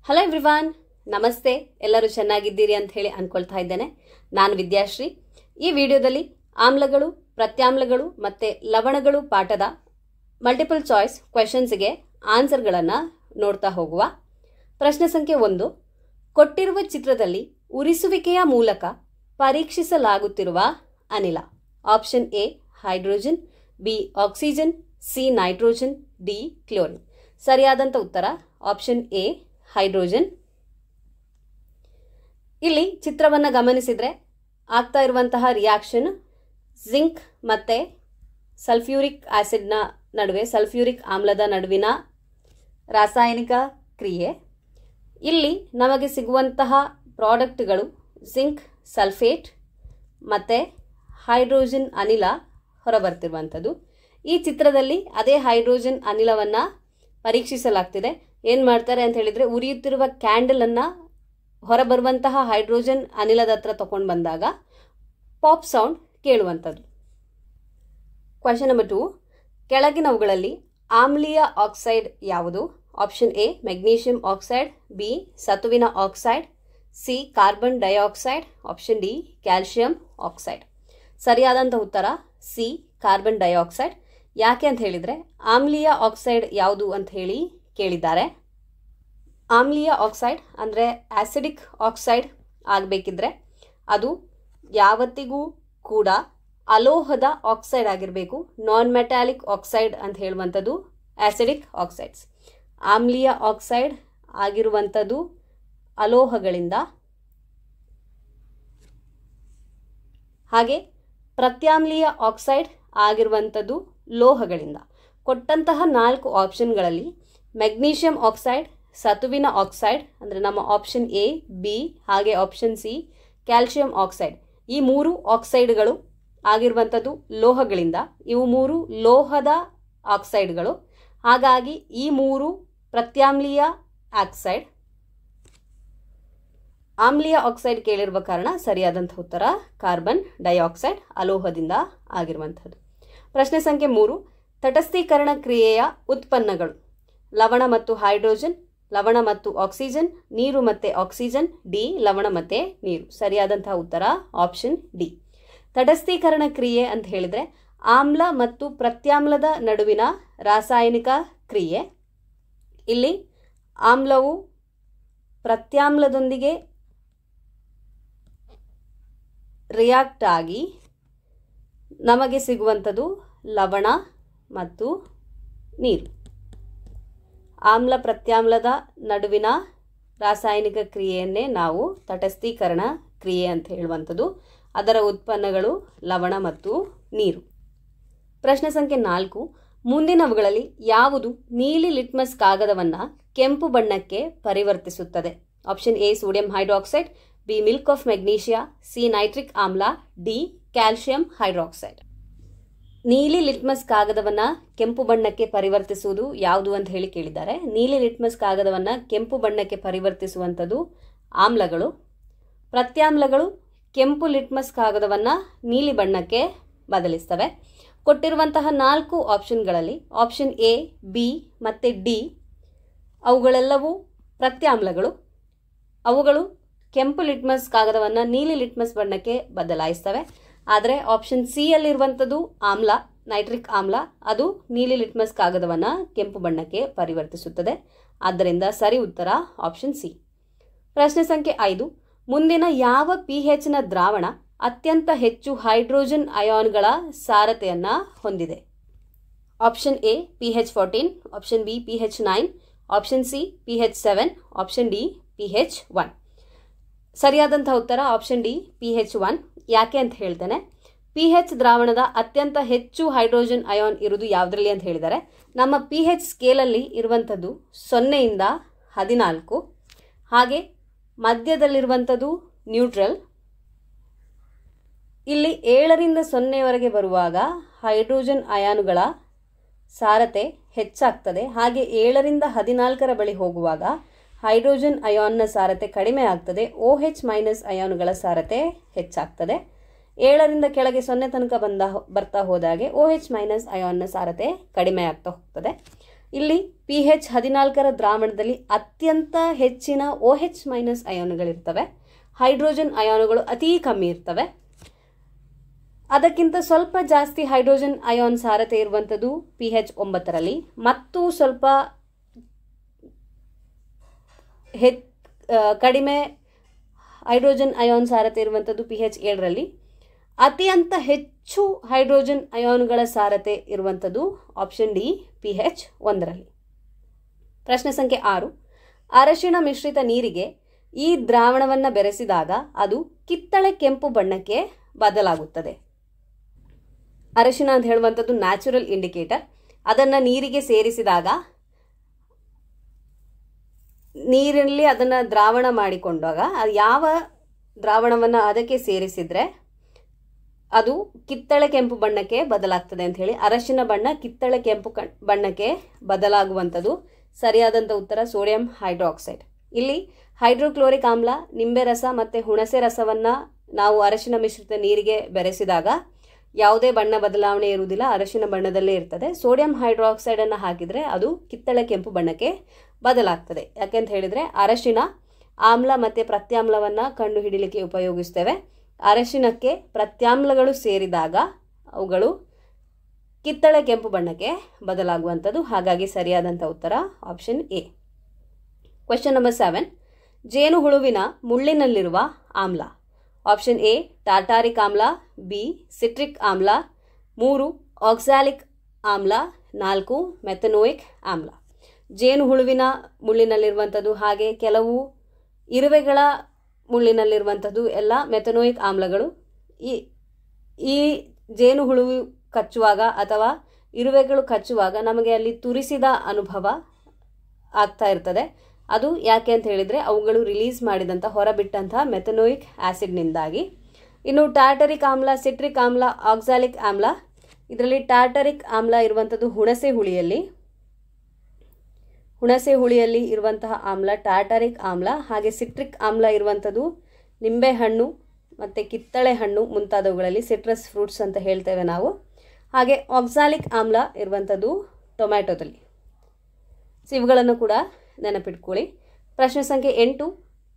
Hello everyone, ನಮಸ್ತೆ. ಎಲ್ಲರೂ ಚೆನ್ನಾಗಿದ್ದೀರಿ ಅಂತ ಹೇಳಿ ಅನ್ಕೊಳ್ತಾ ಇದ್ದೇನೆ. ನಾನು ವಿದ್ಯಾಶ್ರೀ. ಈ ವಿಡಿಯೋದಲ್ಲಿ ಆಮ್ಲಗಳು, ಪ್ರತ್ಯಾಮ್ಲಗಳು ಮತ್ತು ಲವಣಗಳು ಪಾಠದ ಮಲ್ಟಿಪಲ್ ಚಾಯ್ಸ್ ಕ್ವೆಶನ್ಸ್ಗೆ ಆನ್ಸರ್ಗಳನ್ನು ನೋಡ್ತಾ ಹೋಗುವ. ಪ್ರಶ್ನೆ ಸಂಖ್ಯೆ 1. ಕೊಟ್ಟಿರುವ ಚಿತ್ರದಲ್ಲಿ ಉರಿಸುವಿಕೆಯ ಮೂಲಕ ಪರೀಕ್ಷಿಸಲಾಗುತ್ತಿರುವ ಅನಿಲ. Option A hydrogen, B oxygen, C nitrogen, D chlorine. ಸರಿಯಾದಂಥ ಉತ್ತರ ಆಪ್ಷನ್ ಎ ಹೈಡ್ರೋಜನ್. ಇಲ್ಲಿ ಚಿತ್ರವನ್ನು ಗಮನಿಸಿದರೆ ಆಗ್ತಾ ಇರುವಂತಹ ರಿಯಾಕ್ಷನ್ ಜಿಂಕ್ ಮತ್ತು ಸಲ್ಫ್ಯೂರಿಕ್ ಆಸಿಡ್ನ ನಡುವೆ, ಸಲ್ಫ್ಯೂರಿಕ್ ಆಮ್ಲದ ನಡುವಿನ ರಾಸಾಯನಿಕ ಕ್ರಿಯೆ. ಇಲ್ಲಿ ನಮಗೆ ಸಿಗುವಂತಹ ಪ್ರಾಡಕ್ಟ್ಗಳು ಜಿಂಕ್ ಸಲ್ಫೇಟ್ ಮತ್ತು ಹೈಡ್ರೋಜನ್ ಅನಿಲ ಹೊರಬರ್ತಿರುವಂಥದ್ದು. ಈ ಚಿತ್ರದಲ್ಲಿ ಅದೇ ಹೈಡ್ರೋಜನ್ ಅನಿಲವನ್ನು ಪರೀಕ್ಷಿಸಲಾಗ್ತಿದೆ. ಏನು ಮಾಡ್ತಾರೆ ಅಂತ ಹೇಳಿದರೆ, ಉರಿಯುತ್ತಿರುವ ಕ್ಯಾಂಡಲನ್ನು ಹೊರಬರುವಂತಹ ಹೈಡ್ರೋಜನ್ ಅನಿಲದ ಹತ್ರ ತಗೊಂಡು ಬಂದಾಗ ಪಾಪ್ ಸೌಂಡ್ ಕೇಳುವಂಥದ್ದು. Question number 2. ಕೆಳಗಿನವುಗಳಲ್ಲಿ ಆಮ್ಲೀಯ ಆಕ್ಸೈಡ್ ಯಾವುದು? Option A magnesium oxide, B ಸತುವಿನ oxide, C carbon dioxide, option D calcium oxide. ಸರಿಯಾದಂಥ ಉತ್ತರ ಸಿ ಕಾರ್ಬನ್ ಡೈಆಕ್ಸೈಡ್. ಯಾಕೆ ಅಂತ ಹೇಳಿದರೆ, ಆಮ್ಲೀಯ ಆಕ್ಸೈಡ್ ಯಾವುದು ಅಂತ ಹೇಳಿ ಕೇಳಿದ್ದಾರೆ. ಆಮ್ಲೀಯ ಆಕ್ಸೈಡ್ ಅಂದರೆ ಆಸಿಡಿಕ್ ಆಕ್ಸೈಡ್ ಆಗಬೇಕಿದ್ರೆ ಅದು ಯಾವತ್ತಿಗೂ ಕೂಡ ಅಲೋಹದ ಆಕ್ಸೈಡ್ ಆಗಿರಬೇಕು. ನಾನ್ ಮೆಟಾಲಿಕ್ ಆಕ್ಸೈಡ್ ಅಂತ ಹೇಳುವಂಥದ್ದು ಆಸಿಡಿಕ್ ಆಕ್ಸೈಡ್ಸ್. ಆಮ್ಲೀಯ ಆಕ್ಸೈಡ್ ಆಗಿರುವಂಥದ್ದು ಅಲೋಹಗಳಿಂದ. ಹಾಗೆ ಪ್ರತ್ಯಾಮ್ಲೀಯ ಆಕ್ಸೈಡ್ ಆಗಿರುವಂಥದ್ದು ಲೋಹಗಳಿಂದ. ಕೊಟ್ಟಂತಹ 4 ಆಪ್ಷನ್ಗಳಲ್ಲಿ ಮೆಗ್ನೀಷಿಯಂ ಆಕ್ಸೈಡ್, ಸತುವಿನ ಆಕ್ಸೈಡ್ ಅಂದರೆ ನಮ್ಮ ಆಪ್ಷನ್ ಎ, ಬಿ ಹಾಗೆ ಆಪ್ಷನ್ ಸಿ ಕ್ಯಾಲ್ಶಿಯಂ ಆಕ್ಸೈಡ್, ಈ 3 ಆಕ್ಸೈಡ್ಗಳು ಆಗಿರುವಂಥದ್ದು ಲೋಹಗಳಿಂದ. ಇವು 3 ಲೋಹದ ಆಕ್ಸೈಡ್ಗಳು. ಹಾಗಾಗಿ ಈ 3 ಪ್ರತ್ಯಾಮ್ಲೀಯ ಆಕ್ಸೈಡ್. ಆಮ್ಲೀಯ ಆಕ್ಸೈಡ್ ಕೇಳಿರುವ ಕಾರಣ ಸರಿಯಾದಂಥ ಉತ್ತರ ಕಾರ್ಬನ್ ಡೈಆಕ್ಸೈಡ್, ಅಲೋಹದಿಂದ ಆಗಿರುವಂಥದ್ದು. ಪ್ರಶ್ನೆ ಸಂಖ್ಯೆ 3. ತಟಸ್ಥೀಕರಣ ಕ್ರಿಯೆಯ ಉತ್ಪನ್ನಗಳು. ಲವಣ ಮತ್ತು ಹೈಡ್ರೋಜನ್, ಲವಣ ಮತ್ತು ಆಕ್ಸಿಜನ್, ನೀರು ಮತ್ತು ಆಕ್ಸಿಜನ್, ಡಿ ಲವಣ ಮತ್ತು ನೀರು. ಸರಿಯಾದಂತಹ ಉತ್ತರ ಆಪ್ಷನ್ ಡಿ. ತಟಸ್ಥೀಕರಣ ಕ್ರಿಯೆ ಅಂತ ಹೇಳಿದರೆ ಆಮ್ಲ ಮತ್ತು ಪ್ರತ್ಯಾಮ್ಲದ ನಡುವಿನ ರಾಸಾಯನಿಕ ಕ್ರಿಯೆ. ಇಲ್ಲಿ ಆಮ್ಲವು ಪ್ರತ್ಯಾಮ್ಲದೊಂದಿಗೆ ರಿಯಾಕ್ಟ್ ಆಗಿ ನಮಗೆ ಸಿಗುವಂಥದ್ದು ಲವಣ ಮತ್ತು ನೀರು. ಆಮ್ಲ ಪ್ರತ್ಯಾಮ್ಲದ ನಡುವಿನ ರಾಸಾಯನಿಕ ಕ್ರಿಯೆಯನ್ನೇ ನಾವು ತಟಸ್ಥೀಕರಣ ಕ್ರಿಯೆ ಅಂತ ಹೇಳುವಂಥದ್ದು. ಅದರ ಉತ್ಪನ್ನಗಳು ಲವಣ ಮತ್ತು ನೀರು. ಪ್ರಶ್ನೆ ಸಂಖ್ಯೆ 4. ಮುಂದಿನವುಗಳಲ್ಲಿ ಯಾವುದು ನೀಲಿ ಲಿಟ್ಮಸ್ ಕಾಗದವನ್ನು ಕೆಂಪು ಬಣ್ಣಕ್ಕೆ ಪರಿವರ್ತಿಸುತ್ತದೆ? Option A sodium hydroxide, B milk of magnesia, C nitric ಆಮ್ಲ, ಡಿ ಕ್ಯಾಲ್ಶಿಯಂ ಹೈಡ್ರಾಕ್ಸೈಡ್. ನೀಲಿ ಲಿಟ್ಮಸ್ ಕಾಗದವನ್ನು ಕೆಂಪು ಬಣ್ಣಕ್ಕೆ ಪರಿವರ್ತಿಸುವುದು ಯಾವುದು ಅಂತ ಹೇಳಿ ಕೇಳಿದ್ದಾರೆ. ನೀಲಿ ಲಿಟ್ಮಸ್ ಕಾಗದವನ್ನು ಕೆಂಪು ಬಣ್ಣಕ್ಕೆ ಪರಿವರ್ತಿಸುವಂಥದ್ದು ಆಮ್ಲಗಳು. ಪ್ರತ್ಯಾಮ್ಲಗಳು ಕೆಂಪು ಲಿಟ್ಮಸ್ ಕಾಗದವನ್ನು ನೀಲಿ ಬಣ್ಣಕ್ಕೆ ಬದಲಿಸ್ತವೆ. ಕೊಟ್ಟಿರುವಂತಹ 4 ಆಪ್ಷನ್ಗಳಲ್ಲಿ ಆಪ್ಷನ್ ಎ, ಬಿ ಮತ್ತು ಡಿ ಅವುಗಳೆಲ್ಲವೂ ಪ್ರತ್ಯಾಮ್ಲಗಳು. ಅವುಗಳು ಕೆಂಪು ಲಿಟ್ಮಸ್ ಕಾಗದವನ್ನು ನೀಲಿ ಲಿಟ್ಮಸ್ ಬಣ್ಣಕ್ಕೆ ಬದಲಾಯಿಸ್ತವೆ. ಆದರೆ ಆಪ್ಷನ್ ಸಿ ಯಲ್ಲಿರುವಂಥದ್ದು ಆಮ್ಲ, ನೈಟ್ರಿಕ್ ಆಮ್ಲ, ಅದು ನೀಲಿ ಲಿಟ್ಮಸ್ ಕಾಗದವನ್ನು ಕೆಂಪು ಬಣ್ಣಕ್ಕೆ ಪರಿವರ್ತಿಸುತ್ತದೆ. ಆದ್ದರಿಂದ ಸರಿ ಉತ್ತರ ಆಪ್ಷನ್ ಸಿ. ಪ್ರಶ್ನೆ ಸಂಖ್ಯೆ 5. ಮುಂದಿನ ಯಾವ pHನ ದ್ರಾವಣ ಅತ್ಯಂತ ಹೆಚ್ಚು ಹೈಡ್ರೋಜನ್ ಅಯಾನ್ಗಳ ಸಾರತೆಯನ್ನು ಹೊಂದಿದೆ? Option A pH14, option B pH9, option C pH7, option D pH1. ಸರಿಯಾದಂಥ ಉತ್ತರ ಆಪ್ಷನ್ ಡಿ pH1. ಯಾಕೆ ಅಂತ ಹೇಳ್ತೇನೆ. pH ದ್ರಾವಣದ ಅತ್ಯಂತ ಹೆಚ್ಚು ಹೈಡ್ರೋಜನ್ ಅಯಾನ್ ಇರುವುದು ಯಾವುದರಲ್ಲಿ ಅಂತ ಹೇಳಿದರೆ, ನಮ್ಮ pH ಸ್ಕೇಲಲ್ಲಿ ಇರುವಂಥದ್ದು 0ಯಿಂದ 14, ಹಾಗೆ ಮಧ್ಯದಲ್ಲಿರುವಂಥದ್ದು ನ್ಯೂಟ್ರಲ್. ಇಲ್ಲಿ 7ರಿಂದ 0ವರೆಗೆ ಬರುವಾಗ ಹೈಡ್ರೋಜನ್ ಅಯಾನುಗಳ ಸಾರತೆ ಹೆಚ್ಚಾಗ್ತದೆ. ಹಾಗೆ 7ರಿಂದ 14ರ ಬಳಿ ಹೋಗುವಾಗ ಹೈಡ್ರೋಜನ್ ಅಯಾನ್ನ ಸಾರತೆ ಕಡಿಮೆ ಆಗ್ತದೆ. OH ಮೈನಸ್ ಅಯಾನುಗಳ ಸಾರತೆ ಹೆಚ್ಚಾಗ್ತದೆ. 7ರಿಂದ ಕೆಳಗೆ 0 ತನಕ ಬರ್ತಾ ಹೋದಾಗೆ OH ಮೈನಸ್ ಅಯಾನ್ನ ಸಾರತೆ ಕಡಿಮೆ ಆಗ್ತಾ ಹೋಗ್ತದೆ. ಇಲ್ಲಿ pH 14ರ ದ್ರಾವಣದಲ್ಲಿ ಅತ್ಯಂತ ಹೆಚ್ಚಿನ OH- ಅಯಾನುಗಳಿರ್ತವೆ. ಹೈಡ್ರೋಜನ್ ಅಯಾನುಗಳು ಅತಿ ಕಮ್ಮಿ ಇರ್ತವೆ. ಅದಕ್ಕಿಂತ ಸ್ವಲ್ಪ ಜಾಸ್ತಿ ಹೈಡ್ರೋಜನ್ ಅಯಾನ್ ಸಾರತೆ ಇರುವಂಥದ್ದು pH 9ರಲ್ಲಿ ಮತ್ತು ಸ್ವಲ್ಪ ಕಡಿಮೆ ಹೈಡ್ರೋಜನ್ ಅಯಾನ್ ಸಾರತೆ ಇರುವಂಥದ್ದು pH 7ರಲ್ಲಿ. ಅತ್ಯಂತ ಹೆಚ್ಚು ಹೈಡ್ರೋಜನ್ ಅಯಾನುಗಳ ಸಾರತೆ ಇರುವಂಥದ್ದು ಆಪ್ಷನ್ ಡಿ pH 1ರಲ್ಲಿ. ಪ್ರಶ್ನೆ ಸಂಖ್ಯೆ 6. ಅರಶಿಣ ಮಿಶ್ರಿತ ನೀರಿಗೆ ಈ ದ್ರಾವಣವನ್ನು ಬೆರೆಸಿದಾಗ ಅದು ಕಿತ್ತಳೆ ಕೆಂಪು ಬಣ್ಣಕ್ಕೆ ಬದಲಾಗುತ್ತದೆ. ಅರಶಿಣ ಅಂತ ಹೇಳುವಂಥದ್ದು ನ್ಯಾಚುರಲ್ ಇಂಡಿಕೇಟರ್. ಅದನ್ನು ನೀರಿಗೆ ಸೇರಿಸಿದಾಗ ನೀರಲ್ಲಿ ಅದನ್ನು ದ್ರಾವಣ ಮಾಡಿಕೊಂಡಾಗ ಅದು ಯಾವ ದ್ರಾವಣವನ್ನು ಅದಕ್ಕೆ ಸೇರಿಸಿದರೆ ಅದು ಕಿತ್ತಳೆ ಕೆಂಪು ಬಣ್ಣಕ್ಕೆ ಬದಲಾಗ್ತದೆ ಅಂತ ಹೇಳಿ. ಅರಶಿನ ಬಣ್ಣ ಕಿತ್ತಳೆ ಕೆಂಪು ಬಣ್ಣಕ್ಕೆ ಬದಲಾಗುವಂಥದ್ದು ಸರಿಯಾದಂಥ ಉತ್ತರ ಸೋಡಿಯಂ ಹೈಡ್ರಾಕ್ಸೈಡ್. ಇಲ್ಲಿ ಹೈಡ್ರೋಕ್ಲೋರಿಕ್ ಆಮ್ಲ, ನಿಂಬೆ ರಸ ಮತ್ತು ಹುಣಸೆ ರಸವನ್ನು ನಾವು ಅರಶಿನ ಮಿಶ್ರಿತ ನೀರಿಗೆ ಬೆರೆಸಿದಾಗ ಯಾವುದೇ ಬಣ್ಣ ಬದಲಾವಣೆ ಇರುವುದಿಲ್ಲ, ಅರಶಿನ ಬಣ್ಣದಲ್ಲೇ ಇರ್ತದೆ. ಸೋಡಿಯಂ ಹೈಡ್ರಾಕ್ಸೈಡನ್ನು ಹಾಕಿದರೆ ಅದು ಕಿತ್ತಳೆ ಕೆಂಪು ಬಣ್ಣಕ್ಕೆ ಬದಲಾಗ್ತದೆ. ಯಾಕೆಂತ ಹೇಳಿದರೆ ಅರಶಿನ ಆಮ್ಲ ಮತ್ತು ಪ್ರತ್ಯಾಮ್ಲವನ್ನು ಕಂಡುಹಿಡಿಯಲಿಕ್ಕೆ ಉಪಯೋಗಿಸ್ತೇವೆ. ಅರಶಿನಕ್ಕೆ ಪ್ರತ್ಯಾಮ್ಲಗಳು ಸೇರಿದಾಗ ಅವುಗಳು ಕಿತ್ತಳೆ ಕೆಂಪು ಬಣ್ಣಕ್ಕೆ ಬದಲಾಗುವಂಥದ್ದು. ಹಾಗಾಗಿ ಸರಿಯಾದಂಥ ಉತ್ತರ ಆಪ್ಷನ್ ಎ. Question number 7. ಜೇನುಹುಳುವಿನ ಮುಳ್ಳಿನಲ್ಲಿರುವ ಆಮ್ಲ. ಆಪ್ಷನ್ ಎ ಟಾರ್ಟಾರಿಕ್ ಆಮ್ಲ, ಬಿ ಸಿಟ್ರಿಕ್ ಆಮ್ಲ, 3 ಆಕ್ಸಾಲಿಕ್ ಆಮ್ಲ, 4 ಮೆಥನೋಯಿಕ್ ಆಮ್ಲ. ಜೇನುಹುಳುವಿನ ಮುಳ್ಳಿನಲ್ಲಿರುವಂಥದ್ದು ಹಾಗೆ ಕೆಲವು ಇರುವೆಗಳ ಮುಳ್ಳಿನಲ್ಲಿರುವಂಥದ್ದು ಎಲ್ಲ ಮೆಥನೋಯಿಕ್ ಆಮ್ಲಗಳು. ಈ ಜೇನುಹುಳು ಕಚ್ಚುವಾಗ ಅಥವಾ ಇರುವೆಗಳು ಕಚ್ಚುವಾಗ ನಮಗೆ ಅಲ್ಲಿ ತುರಿಸಿದ ಅನುಭವ ಆಗ್ತಾ ಇರ್ತದೆ. ಅದು ಯಾಕೆ ಅಂತ ಹೇಳಿದರೆ ಅವುಗಳು ರಿಲೀಸ್ ಮಾಡಿದಂಥ ಹೊರಬಿಟ್ಟಂತಹ ಮೆಥನೋಯಿಕ್ ಆ್ಯಸಿಡ್ನಿಂದಾಗಿ. ಇನ್ನು ಟಾರ್ಟರಿಕ್ ಆಮ್ಲ, ಸಿಟ್ರಿಕ್ ಆಮ್ಲ, ಆಕ್ಸಾಲಿಕ್ ಆಮ್ಲ. ಇದರಲ್ಲಿ ಟಾರ್ಟರಿಕ್ ಆಮ್ಲ ಇರುವಂಥದ್ದು ಹುಣಸೆ ಹುಳಿಯಲ್ಲಿ ಇರುವಂತಹ ಆಮ್ಲ ಟಾರ್ಟರಿಕ್ ಆಮ್ಲ. ಹಾಗೆ ಸಿಟ್ರಿಕ್ ಆಮ್ಲ ಇರುವಂಥದ್ದು ನಿಂಬೆಹಣ್ಣು ಮತ್ತು ಕಿತ್ತಳೆ ಹಣ್ಣು ಮುಂತಾದವುಗಳಲ್ಲಿ ಸಿಟ್ರಸ್ ಫ್ರೂಟ್ಸ್ ಅಂತ ಹೇಳ್ತೇವೆ ನಾವು. ಹಾಗೆ ಆಕ್ಸಾಲಿಕ್ ಆಮ್ಲ ಇರುವಂಥದ್ದು ಟೊಮ್ಯಾಟೊದಲ್ಲಿ. ಸೊ ಇವುಗಳನ್ನು ಕೂಡ ನೆನಪಿಟ್ಕೊಳ್ಳಿ. ಪ್ರಶ್ನೆ ಸಂಖ್ಯೆ 8.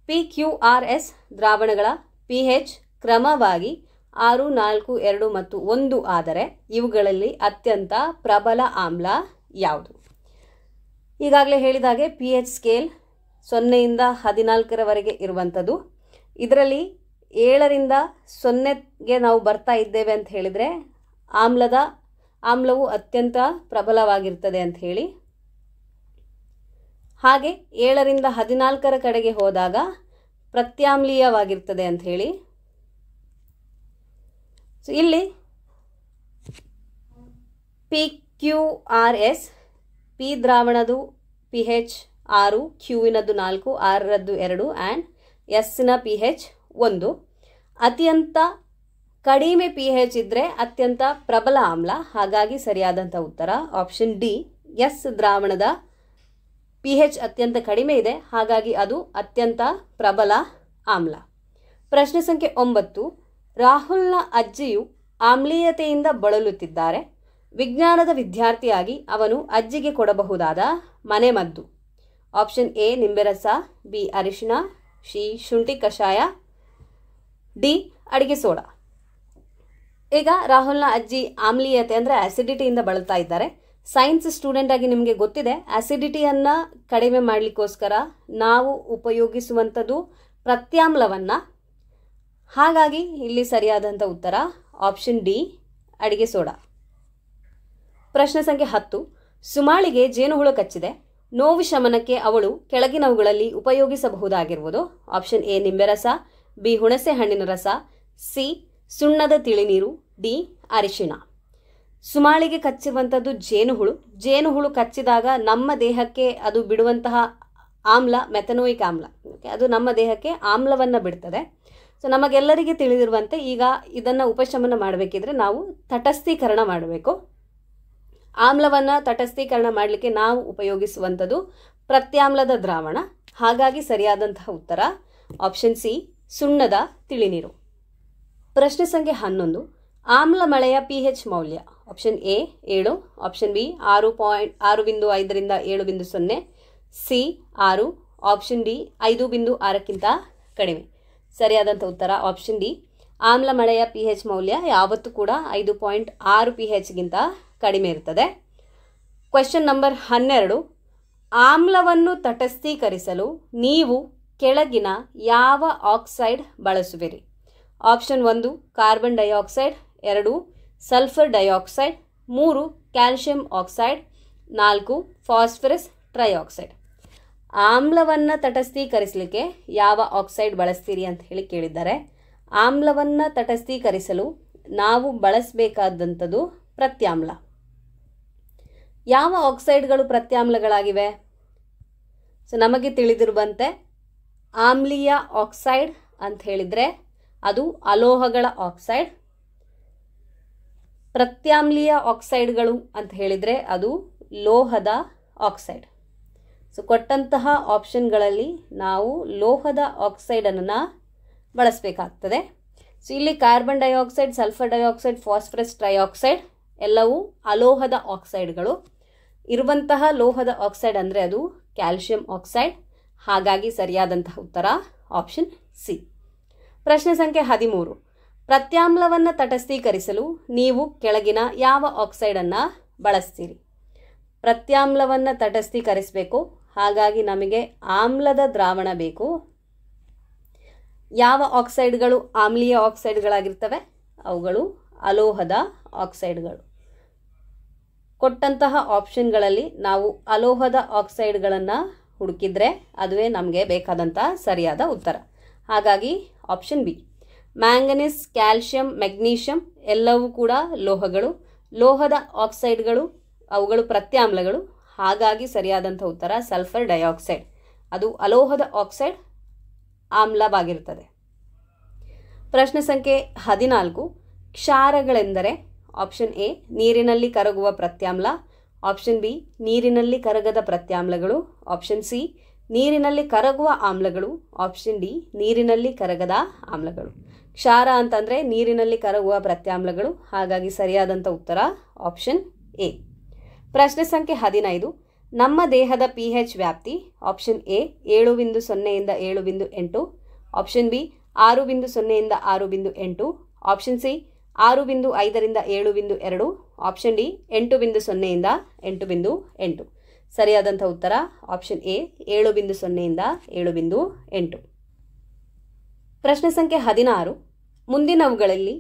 PQRS ದ್ರಾವಣಗಳ pH ಕ್ರಮವಾಗಿ 6, 4, 2 ಮತ್ತು 1 ಆದರೆ ಇವುಗಳಲ್ಲಿ ಅತ್ಯಂತ ಪ್ರಬಲ ಆಮ್ಲ ಯಾವುದು? ಈಗಾಗಲೇ ಹೇಳಿದಾಗೆ pH ಸ್ಕೇಲ್ 0ರಿಂದ 14ರವರೆಗೆ ಇರುವಂಥದ್ದು. ಇದರಲ್ಲಿ 7ರಿಂದ 0ಗೆ ನಾವು ಬರ್ತಾ ಇದ್ದೇವೆ ಅಂತ ಹೇಳಿದರೆ ಆಮ್ಲವು ಅತ್ಯಂತ ಪ್ರಬಲವಾಗಿರ್ತದೆ ಅಂತ ಹೇಳಿ. ಹಾಗೆ 7ರಿಂದ 14ರ ಕಡೆಗೆ ಹೋದಾಗ ಪ್ರತ್ಯಾಮ್ಲೀಯವಾಗಿರ್ತದೆ ಅಂತ ಹೇಳಿ. ಸೊ ಇಲ್ಲಿ PQRS ಪಿ ದ್ರಾವಣದು pH 6, ಕ್ಯೂವಿನದ್ದು 4, 6ರದ್ದು 2 ಆ್ಯಂಡ್ ಎಸ್ಸಿನ pH 1. ಅತ್ಯಂತ ಕಡಿಮೆ pH ಇದ್ದರೆ ಅತ್ಯಂತ ಪ್ರಬಲ ಆಮ್ಲ. ಹಾಗಾಗಿ ಸರಿಯಾದಂಥ ಉತ್ತರ ಆಪ್ಷನ್ ಡಿ. ಎಸ್ ದ್ರಾವಣದ pH ಅತ್ಯಂತ ಕಡಿಮೆ ಇದೆ, ಹಾಗಾಗಿ ಅದು ಅತ್ಯಂತ ಪ್ರಬಲ ಆಮ್ಲ. ಪ್ರಶ್ನೆ ಸಂಖ್ಯೆ 9. ರಾಹುಲ್ನ ಅಜ್ಜಿಯು ಆಮ್ಲೀಯತೆಯಿಂದ ಬಳಲುತ್ತಿದ್ದಾರೆ. ವಿಜ್ಞಾನದ ವಿದ್ಯಾರ್ಥಿಯಾಗಿ ಅವನು ಅಜ್ಜಿಗೆ ಕೊಡಬಹುದಾದ ಮನೆಮದ್ದು. ಆಪ್ಷನ್ ಎ ನಿಂಬೆರಸ, ಬಿ ಅರಿಶಿಣ, ಸಿ ಶುಂಠಿ ಕಷಾಯ, ಡಿ ಅಡಿಗೆ ಸೋಡಾ. ಈಗ ರಾಹುಲ್ನ ಅಜ್ಜಿ ಆಮ್ಲೀಯತೆ ಅಂದರೆ ಆ್ಯಸಿಡಿಟಿಯಿಂದ ಬಳಲ್ತಾ ಇದ್ದಾರೆ. ಸೈನ್ಸ್ ಸ್ಟೂಡೆಂಟ್ ಆಗಿ ನಿಮಗೆ ಗೊತ್ತಿದೆ ಆ್ಯಸಿಡಿಟಿಯನ್ನು ಕಡಿಮೆ ಮಾಡಲಿಕ್ಕೋಸ್ಕರ ನಾವು ಉಪಯೋಗಿಸುವಂಥದ್ದು ಪ್ರತ್ಯಾಮ್ಲವನ್ನು. ಹಾಗಾಗಿ ಇಲ್ಲಿ ಸರಿಯಾದಂಥ ಉತ್ತರ ಆಪ್ಷನ್ ಡಿ ಅಡಿಗೆ ಸೋಡಾ. ಪ್ರಶ್ನೆ ಸಂಖ್ಯೆ 10. ಸುಮಾಳಿಗೆ ಜೇನುಹುಳು ಕಚ್ಚಿದೆ. ನೋವು ಶಮನಕ್ಕೆ ಅವಳು ಕೆಳಗಿನವುಗಳಲ್ಲಿ ಉಪಯೋಗಿಸಬಹುದಾಗಿರುವುದು. ಆಪ್ಷನ್ ಎ ನಿಂಬೆರಸ, ಬಿ ಹುಣಸೆ ಹಣ್ಣಿನ ರಸ, ಸಿ ಸುಣ್ಣದ ತಿಳಿನೀರು, ಡಿ ಅರಿಶಿಣ. ಸುಮಾಳಿಗೆ ಕಚ್ಚಿರುವಂಥದ್ದು ಜೇನುಹುಳು ಕಚ್ಚಿದಾಗ ನಮ್ಮ ದೇಹಕ್ಕೆ ಅದು ಬಿಡುವಂತಹ ಆಮ್ಲ ಮೆಥನೋಯಿಕ್ ಆಮ್ಲ. ಅದು ನಮ್ಮ ದೇಹಕ್ಕೆ ಆಮ್ಲವನ್ನು ಬಿಡ್ತದೆ. ಸೊ ನಮಗೆಲ್ಲರಿಗೆ ತಿಳಿದಿರುವಂತೆ ಈಗ ಇದನ್ನು ಉಪಶಮನ ಮಾಡಬೇಕಿದ್ರೆ ನಾವು ತಟಸ್ಥೀಕರಣ ಮಾಡಬೇಕು. ಆಮ್ಲವನ್ನು ತಟಸ್ಥೀಕರಣ ಮಾಡಲಿಕ್ಕೆ ನಾವು ಉಪಯೋಗಿಸುವಂಥದ್ದು ಪ್ರತ್ಯಾಮ್ಲದ ದ್ರಾವಣ. ಹಾಗಾಗಿ ಸರಿಯಾದಂತಹ ಉತ್ತರ ಆಪ್ಷನ್ ಸಿ ಸುಣ್ಣದ ತಿಳಿನೀರು. ಪ್ರಶ್ನೆ ಸಂಖ್ಯೆ 11. ಆಮ್ಲ ಮಳೆಯ pH ಮೌಲ್ಯ ಆಪ್ಷನ್ ಎ 7, ಆಪ್ಷನ್ ಬಿ 6.5ರಿಂದ 7.0, ಸಿ 6, ಆಪ್ಷನ್ ಡಿ 5.6ಕ್ಕಿಂತ ಕಡಿಮೆ. ಸರಿಯಾದಂಥ ಉತ್ತರ ಆಪ್ಷನ್ ಡಿ. ಆಮ್ಲ ಮಳೆಯ pH ಮೌಲ್ಯ ಯಾವತ್ತೂ ಕೂಡ 5.6 pHಗಿಂತ ಕಡಿಮೆ ಇರ್ತದೆ. Question number 12. ಆಮ್ಲವನ್ನು ತಟಸ್ಥೀಕರಿಸಲು ನೀವು ಕೆಳಗಿನ ಯಾವ ಆಕ್ಸೈಡ್ ಬಳಸುವಿರಿ? Option 1 carbon dioxide, 2 sulphur dioxide, 3 calcium oxide, 4 phosphorus trioxide. ಆಮ್ಲವನ್ನು ತಟಸ್ಥೀಕರಿಸಲಿಕ್ಕೆ ಯಾವ ಆಕ್ಸೈಡ್ ಬಳಸ್ತೀರಿ ಅಂತ ಹೇಳಿ ಕೇಳಿದ್ದಾರೆ. ಆಮ್ಲವನ್ನು ತಟಸ್ಥೀಕರಿಸಲು ನಾವು ಬಳಸಬೇಕಾದಂಥದ್ದು ಪ್ರತ್ಯಾಮ್ಲ. ಯಾವ ಆಕ್ಸೈಡ್ಗಳು ಪ್ರತ್ಯಾಮ್ಲಗಳಾಗಿವೆ? ಸೊ ನಮಗೆ ತಿಳಿದಿರುವಂತೆ ಆಮ್ಲೀಯ ಆಕ್ಸೈಡ್ ಅಂತ ಹೇಳಿದರೆ ಅದು ಅಲೋಹಗಳ ಆಕ್ಸೈಡ್. ಪ್ರತ್ಯಾಮ್ಲೀಯ ಆಕ್ಸೈಡ್ಗಳು ಅಂತ ಹೇಳಿದರೆ ಅದು ಲೋಹದ ಆಕ್ಸೈಡ್. ಸೊ ಕೊಟ್ಟಂತಹ ಆಪ್ಷನ್ಗಳಲ್ಲಿ ನಾವು ಲೋಹದ ಆಕ್ಸೈಡನ್ನು ಬಳಸಬೇಕಾಗ್ತದೆ. ಸೊ ಇಲ್ಲಿ carbon dioxide, sulphur dioxide, phosphorus trioxide ಎಲ್ಲವೂ ಅಲೋಹದ ಆಕ್ಸೈಡ್ಗಳು. ಇರುವಂತಹ ಲೋಹದ ಆಕ್ಸೈಡ್ ಅಂದರೆ ಅದು ಕ್ಯಾಲ್ಶಿಯಂ ಆಕ್ಸೈಡ್. ಹಾಗಾಗಿ ಸರಿಯಾದಂತಹ ಉತ್ತರ ಆಪ್ಷನ್ ಸಿ. ಪ್ರಶ್ನೆ ಸಂಖ್ಯೆ 13. ಪ್ರತ್ಯಾಮ್ಲವನ್ನು ತಟಸ್ಥೀಕರಿಸಲು ನೀವು ಕೆಳಗಿನ ಯಾವ ಆಕ್ಸೈಡನ್ನು ಬಳಸ್ತೀರಿ? ಪ್ರತ್ಯಾಮ್ಲವನ್ನು ತಟಸ್ಥೀಕರಿಸಬೇಕು, ಹಾಗಾಗಿ ನಮಗೆ ಆಮ್ಲದ ದ್ರಾವಣ ಬೇಕು. ಯಾವ ಆಕ್ಸೈಡ್ಗಳು ಆಮ್ಲೀಯ ಆಕ್ಸೈಡ್ಗಳಾಗಿರ್ತವೆ? ಅವುಗಳು ಅಲೋಹದ ಆಕ್ಸೈಡ್ಗಳು. ಕೊಟ್ಟಂತಹ ಆಪ್ಷನ್ಗಳಲ್ಲಿ ನಾವು ಅಲೋಹದ ಆಕ್ಸೈಡ್ಗಳನ್ನು ಹುಡುಕಿದ್ರೆ ಅದುವೇ ನಮಗೆ ಬೇಕಾದಂಥ ಸರಿಯಾದ ಉತ್ತರ. ಹಾಗಾಗಿ option B. Manganese, calcium, magnesium ಎಲ್ಲವೂ ಕೂಡ ಲೋಹಗಳು. ಲೋಹದ ಆಕ್ಸೈಡ್ಗಳು ಅವುಗಳು ಪ್ರತ್ಯಾಮ್ಲಗಳು. ಹಾಗಾಗಿ ಸರಿಯಾದಂಥ ಉತ್ತರ ಸಲ್ಫರ್ ಡೈಆಕ್ಸೈಡ್. ಅದು ಅಲೋಹದ ಆಕ್ಸೈಡ್, ಆಮ್ಲವಾಗಿರುತ್ತದೆ. ಪ್ರಶ್ನೆ ಸಂಖ್ಯೆ 14. ಕ್ಷಾರಗಳೆಂದರೆ? ಆಪ್ಷನ್ ಎ ನೀರಿನಲ್ಲಿ ಕರಗುವ ಪ್ರತ್ಯಾಮ್ಲ, ಆಪ್ಷನ್ ಬಿ ನೀರಿನಲ್ಲಿ ಕರಗದ ಪ್ರತ್ಯಾಮ್ಲಗಳು, ಆಪ್ಷನ್ ಸಿ ನೀರಿನಲ್ಲಿ ಕರಗುವ ಆಮ್ಲಗಳು, ಆಪ್ಷನ್ ಡಿ ನೀರಿನಲ್ಲಿ ಕರಗದ ಆಮ್ಲಗಳು. ಕ್ಷಾರ ಅಂತಂದರೆ ನೀರಿನಲ್ಲಿ ಕರಗುವ ಪ್ರತ್ಯಾಮ್ಲಗಳು. ಹಾಗಾಗಿ ಸರಿಯಾದಂಥ ಉತ್ತರ ಆಪ್ಷನ್ ಎ. ಪ್ರಶ್ನೆ ಸಂಖ್ಯೆ 15. ನಮ್ಮ ದೇಹದ pH ವ್ಯಾಪ್ತಿ? ಆಪ್ಷನ್ ಎ 7.0ಯಿಂದ 7.8, ಆಪ್ಷನ್ ಬಿ 6.0ಯಿಂದ 6.8, ಆಪ್ಷನ್ ಸಿ 6.5ರಿಂದ 7.2, ಆಪ್ಷನ್ ಡಿ 8.0ಯಿಂದ 8.8. ಸರಿಯಾದಂಥ ಉತ್ತರ ಆಪ್ಷನ್ ಎ 7.0ಯಿಂದ 7.8. ಪ್ರಶ್ನೆ ಸಂಖ್ಯೆ 16. ಮುಂದಿನವುಗಳಲ್ಲಿ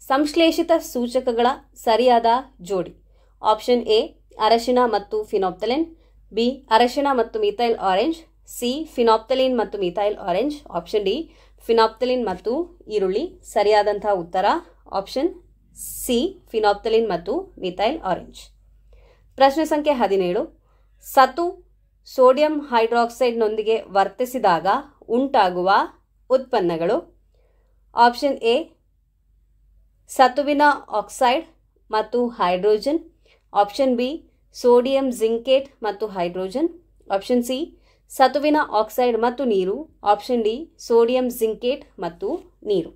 ಸಂಶ್ಲೇಷಿತ ಸೂಚಕಗಳ ಸರಿಯಾದ ಜೋಡಿ? ಆಪ್ಷನ್ ಎ ಅರಶಿನ ಮತ್ತು ಫಿನಾಪ್ತಲಿನ್, ಬಿ ಅರಶಿನ ಮತ್ತು ಮಿಥೈಲ್ ಆರೆಂಜ್, ಸಿ ಫಿನಾಪ್ತಲಿನ್ ಮತ್ತು methyl orange, option D phenolphthalein ಮತ್ತು ಈರುಳ್ಳಿ. ಸರಿಯಾದಂಥ ಉತ್ತರ ಆಪ್ಷನ್ ಸಿ ಫಿನಾಪ್ತಲಿನ್ ಮತ್ತು ಮಿಥೈಲ್ ಆರೆಂಜ್. ಪ್ರಶ್ನೆ ಸಂಖ್ಯೆ 17. ಸತು ಸೋಡಿಯಂ ಹೈಡ್ರಾಕ್ಸೈಡ್ನೊಂದಿಗೆ ವರ್ತಿಸಿದಾಗ ಉಂಟಾಗುವ ಉತ್ಪನ್ನಗಳು? ಆಪ್ಷನ್ ಎ ಸತುವಿನ ಆಕ್ಸೈಡ್ ಮತ್ತು hydrogen, option B sodium zincate ಮತ್ತು ಹೈಡ್ರೋಜನ್, ಆಪ್ಷನ್ ಸಿ ಸತುವಿನ ಆಕ್ಸೈಡ್ ಮತ್ತು ನೀರು, ಆಪ್ಷನ್ ಡಿ ಸೋಡಿಯಂ ಜಿಂಕೇಟ್ ಮತ್ತು ನೀರು.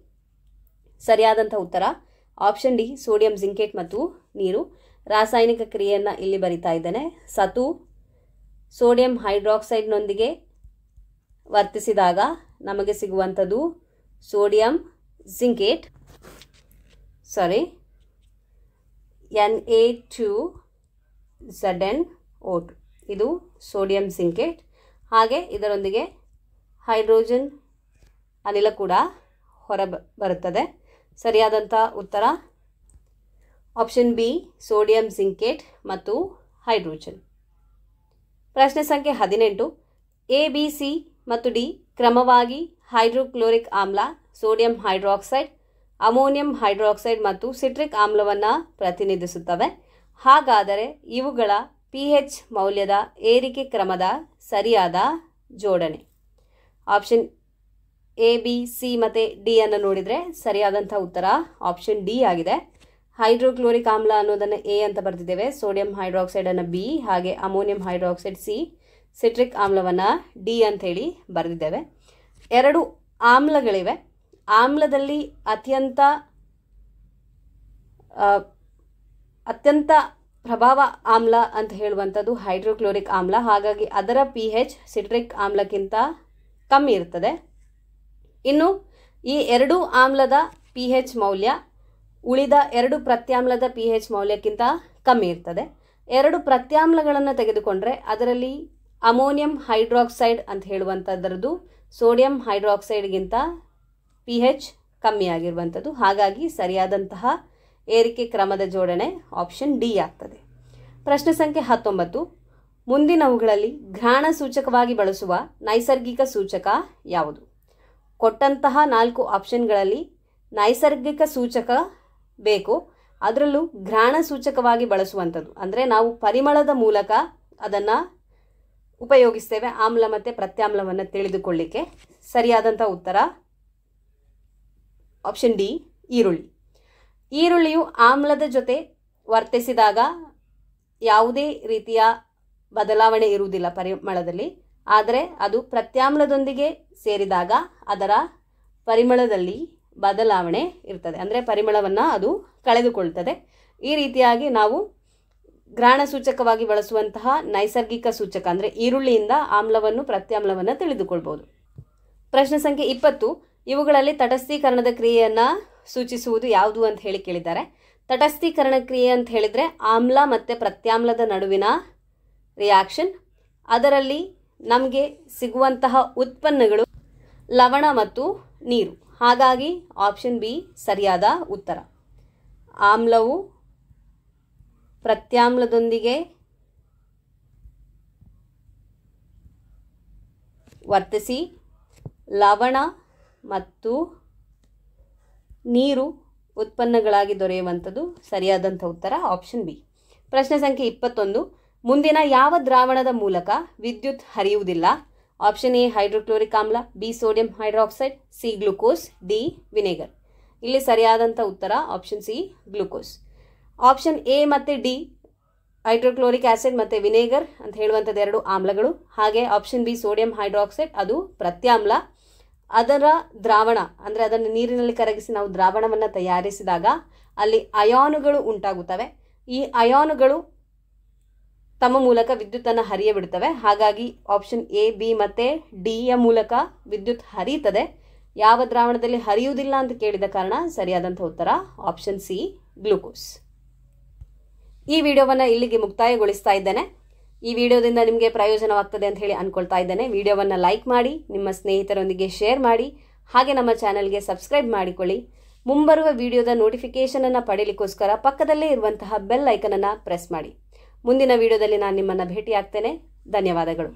ಸರಿಯಾದಂಥ ಉತ್ತರ ಆಪ್ಷನ್ ಡಿ ಸೋಡಿಯಂ ಜಿಂಕೇಟ್ ಮತ್ತು ನೀರು. ರಾಸಾಯನಿಕ ಕ್ರಿಯೆಯನ್ನು ಇಲ್ಲಿ ಬರಿತಾ ಇದ್ದೇನೆ. ಸತು ಸೋಡಿಯಂ ಹೈಡ್ರಾಕ್ಸೈಡ್ನೊಂದಿಗೆ ವರ್ತಿಸಿದಾಗ ನಮಗೆ ಸಿಗುವಂಥದ್ದು ಸೋಡಿಯಂ ಜಿಂಕೇಟ್, Na2Zn-O2 ಇದು ಸೋಡಿಯಂ ಜಿಂಕೇಟ್. ಹಾಗೆ ಇದರೊಂದಿಗೆ ಹೈಡ್ರೋಜನ್ ಅನಿಲ ಕೂಡ ಬರುತ್ತದೆ. ಸರಿಯಾದಂಥ ಉತ್ತರ ಆಪ್ಷನ್ ಬಿ ಸೋಡಿಯಂ ಜಿಂಕೇಟ್ ಮತ್ತು ಹೈಡ್ರೋಜನ್. ಪ್ರಶ್ನೆ ಸಂಖ್ಯೆ 18. ಎ, ಬಿ, ಸಿ ಮತ್ತು ಡಿ ಕ್ರಮವಾಗಿ ಹೈಡ್ರೋಕ್ಲೋರಿಕ್ ಆಮ್ಲ, ಸೋಡಿಯಂ ಹೈಡ್ರಾಕ್ಸೈಡ್, ಅಮೋನಿಯಂ ಹೈಡ್ರಾಕ್ಸೈಡ್ ಮತ್ತು ಸಿಟ್ರಿಕ್ ಆಮ್ಲವನ್ನು ಪ್ರತಿನಿಧಿಸುತ್ತವೆ. ಹಾಗಾದರೆ ಇವುಗಳ pH ಮೌಲ್ಯದ ಏರಿಕೆ ಕ್ರಮದ ಸರಿಯಾದ ಜೋಡಣೆ? ಆಪ್ಷನ್ ಎ, ಬಿ, ಸಿ ಮತ್ತು ಡಿ ಅನ್ನು ನೋಡಿದರೆ ಸರಿಯಾದಂಥ ಉತ್ತರ ಆಪ್ಷನ್ ಡಿ ಆಗಿದೆ. ಹೈಡ್ರೋಕ್ಲೋರಿಕ್ ಆಮ್ಲ ಅನ್ನೋದನ್ನು ಎ ಅಂತ ಬರೆದಿದ್ದೇವೆ, ಸೋಡಿಯಂ ಹೈಡ್ರಾಕ್ಸೈಡನ್ನು ಬಿ, ಹಾಗೆ ಅಮೋನಿಯಂ ಹೈಡ್ರಾಕ್ಸೈಡ್ ಸಿ, ಸಿಟ್ರಿಕ್ ಆಮ್ಲವನ್ನು ಡಿ ಅಂಥೇಳಿ ಬರೆದಿದ್ದೇವೆ. 2 ಆಮ್ಲಗಳಿವೆ. ಆಮ್ಲದಲ್ಲಿ ಅತ್ಯಂತ ಅತ್ಯಂತ ಪ್ರಭಾವ ಆಮ್ಲ ಅಂತ ಹೇಳುವಂಥದ್ದು ಹೈಡ್ರೋಕ್ಲೋರಿಕ್ ಆಮ್ಲ. ಹಾಗಾಗಿ ಅದರ pH ಸಿಟ್ರಿಕ್ ಆಮ್ಲಕ್ಕಿಂತ ಕಮ್ಮಿ ಇರ್ತದೆ. ಇನ್ನು ಈ ಎರಡೂ ಆಮ್ಲದ pH ಮೌಲ್ಯ ಉಳಿದ ಎರಡು ಪ್ರತ್ಯಾಮ್ಲದ pH ಮೌಲ್ಯಕ್ಕಿಂತ ಕಮ್ಮಿ ಇರ್ತದೆ. ಎರಡು ಪ್ರತ್ಯಾಮ್ಲಗಳನ್ನು ತೆಗೆದುಕೊಂಡ್ರೆ ಅದರಲ್ಲಿ ಅಮೋನಿಯಂ ಹೈಡ್ರಾಕ್ಸೈಡ್ ಅಂತ ಹೇಳುವಂಥದ್ರದ್ದು ಸೋಡಿಯಂ ಹೈಡ್ರಾಕ್ಸೈಡ್ಗಿಂತ pH ಕಮ್ಮಿಯಾಗಿರುವಂಥದ್ದು. ಹಾಗಾಗಿ ಸರಿಯಾದಂತಹ ಏರಿಕೆ ಕ್ರಮದ ಜೋಡಣೆ ಆಪ್ಷನ್ ಡಿ ಆಗ್ತದೆ. ಪ್ರಶ್ನೆ ಸಂಖ್ಯೆ 19. ಮುಂದಿನವುಗಳಲ್ಲಿ ಘ್ರಾಣ ಸೂಚಕವಾಗಿ ಬಳಸುವ ನೈಸರ್ಗಿಕ ಸೂಚಕ ಯಾವುದು? ಕೊಟ್ಟಂತಹ 4 ಆಪ್ಷನ್ಗಳಲ್ಲಿ ನೈಸರ್ಗಿಕ ಸೂಚಕ ಬೇಕು. ಅದರಲ್ಲೂ ಘ್ರಾಣ ಸೂಚಕವಾಗಿ ಬಳಸುವಂಥದ್ದು ಅಂದರೆ ನಾವು ಪರಿಮಳದ ಮೂಲಕ ಅದನ್ನು ಉಪಯೋಗಿಸ್ತೇವೆ ಆಮ್ಲ ಮತ್ತು ಪ್ರತ್ಯಾಮ್ಲವನ್ನು ತಿಳಿದುಕೊಳ್ಳಿಕ್ಕೆ. ಸರಿಯಾದಂಥ ಉತ್ತರ ಆಪ್ಷನ್ ಡಿ ಈರುಳ್ಳಿ. ಈರುಳ್ಳಿಯು ಆಮ್ಲದ ಜೊತೆ ವರ್ತಿಸಿದಾಗ ಯಾವುದೇ ರೀತಿಯ ಬದಲಾವಣೆ ಇರುವುದಿಲ್ಲ ಪರಿಮಳದಲ್ಲಿ. ಆದರೆ ಅದು ಪ್ರತ್ಯಾಮ್ಲದೊಂದಿಗೆ ಸೇರಿದಾಗ ಅದರ ಪರಿಮಳದಲ್ಲಿ ಬದಲಾವಣೆ ಇರ್ತದೆ, ಅಂದರೆ ಪರಿಮಳವನ್ನು ಅದು ಕಳೆದುಕೊಳ್ತದೆ. ಈ ರೀತಿಯಾಗಿ ನಾವು ಘ್ರಾಣ ಸೂಚಕವಾಗಿ ಬಳಸುವಂತಹ ನೈಸರ್ಗಿಕ ಸೂಚಕ ಅಂದರೆ ಈರುಳ್ಳಿಯಿಂದ ಆಮ್ಲವನ್ನು ಪ್ರತ್ಯಾಮ್ಲವನ್ನು ತಿಳಿದುಕೊಳ್ಬೋದು. ಪ್ರಶ್ನೆ ಸಂಖ್ಯೆ 20. ಇವುಗಳಲ್ಲಿ ತಟಸ್ಥೀಕರಣದ ಕ್ರಿಯೆಯನ್ನು ಸೂಚಿಸುವುದು ಯಾವುದು ಅಂತ ಹೇಳಿ ಕೇಳಿದ್ದಾರೆ. ತಟಸ್ಥೀಕರಣ ಕ್ರಿಯೆ ಅಂತ ಹೇಳಿದರೆ ಆಮ್ಲ ಮತ್ತು ಪ್ರತ್ಯಾಮ್ಲದ ನಡುವಿನ ರಿಯಾಕ್ಷನ್. ಅದರಲ್ಲಿ ನಮಗೆ ಸಿಗುವಂತಹ ಉತ್ಪನ್ನಗಳು ಲವಣ ಮತ್ತು ನೀರು. ಹಾಗಾಗಿ ಆಪ್ಷನ್ ಬಿ ಸರಿಯಾದ ಉತ್ತರ. ಆಮ್ಲವು ಪ್ರತ್ಯಾಮ್ಲದೊಂದಿಗೆ ವರ್ತಿಸಿ ಲವಣ ಮತ್ತು ನೀರು ಉತ್ಪನ್ನಗಳಾಗಿ ದೊರೆಯುವಂಥದ್ದು ಸರಿಯಾದಂಥ ಉತ್ತರ ಆಪ್ಷನ್ ಬಿ. ಪ್ರಶ್ನೆ ಸಂಖ್ಯೆ 21. ಮುಂದಿನ ಯಾವ ದ್ರಾವಣದ ಮೂಲಕ ವಿದ್ಯುತ್ ಹರಿಯುವುದಿಲ್ಲ? ಆಪ್ಷನ್ ಎ ಹೈಡ್ರೋಕ್ಲೋರಿಕ್ ಆಮ್ಲ, B sodium hydroxide, C glucose, D vinegar. ಇಲ್ಲಿ ಸರಿಯಾದಂಥ ಉತ್ತರ option C glucose. Option A ಮತ್ತು ಡಿ ಹೈಡ್ರೋಕ್ಲೋರಿಕ್ ಆ್ಯಸಿಡ್ ಮತ್ತು ವಿನೆಗರ್ ಅಂತ ಹೇಳುವಂಥದ್ದು ಎರಡು ಆಮ್ಲಗಳು. ಹಾಗೆ ಆಪ್ಷನ್ ಬಿ ಸೋಡಿಯಂ ಹೈಡ್ರಾಕ್ಸೈಡ್ ಅದು ಪ್ರತ್ಯಾಮ್ಲ. ಅದರ ದ್ರಾವಣ ಅಂದರೆ ಅದನ್ನು ನೀರಿನಲ್ಲಿ ಕರಗಿಸಿ ನಾವು ದ್ರಾವಣವನ್ನು ತಯಾರಿಸಿದಾಗ ಅಲ್ಲಿ ಅಯಾನುಗಳು ಉಂಟಾಗುತ್ತವೆ. ಈ ಅಯಾನುಗಳು ತಮ್ಮ ಮೂಲಕ ವಿದ್ಯುತ್ತನ್ನು ಹರಿಯಬಿಡುತ್ತವೆ. ಹಾಗಾಗಿ ಆಪ್ಷನ್ ಎ, ಬಿ ಮತ್ತು ಡಿಯ ಮೂಲಕ ವಿದ್ಯುತ್ ಹರಿಯುತ್ತದೆ. ಯಾವ ದ್ರಾವಣದಲ್ಲಿ ಹರಿಯುವುದಿಲ್ಲ ಅಂತ ಕೇಳಿದ ಕಾರಣ ಸರಿಯಾದಂಥ ಉತ್ತರ ಆಪ್ಷನ್ ಸಿ ಗ್ಲೂಕೋಸ್. ಈ ವಿಡಿಯೋವನ್ನು ಇಲ್ಲಿಗೆ ಮುಕ್ತಾಯಗೊಳಿಸ್ತಾ ಇದ್ದೇನೆ. ಈ ವಿಡಿಯೋದಿಂದ ನಿಮಗೆ ಪ್ರಯೋಜನವಾಗ್ತದೆ ಅಂತ ಹೇಳಿ ಅಂದ್ಕೊಳ್ತಾ ಇದ್ದೇನೆ. ವಿಡಿಯೋವನ್ನು ಲೈಕ್ ಮಾಡಿ, ನಿಮ್ಮ ಸ್ನೇಹಿತರೊಂದಿಗೆ ಶೇರ್ ಮಾಡಿ, ಹಾಗೆ ನಮ್ಮ ಚಾನಲ್ಗೆ ಸಬ್ಸ್ಕ್ರೈಬ್ ಮಾಡಿಕೊಳ್ಳಿ. ಮುಂಬರುವ ವಿಡಿಯೋದ ನೋಟಿಫಿಕೇಷನನ್ನು ಪಡೆಯಲಿಕ್ಕೋಸ್ಕರ ಪಕ್ಕದಲ್ಲೇ ಇರುವಂತಹ ಬೆಲ್ ಐಕನನ್ನು ಪ್ರೆಸ್ ಮಾಡಿ. ಮುಂದಿನ ವಿಡಿಯೋದಲ್ಲಿ ನಾನು ನಿಮ್ಮನ್ನು ಭೇಟಿಯಾಗ್ತೇನೆ. ಧನ್ಯವಾದಗಳು.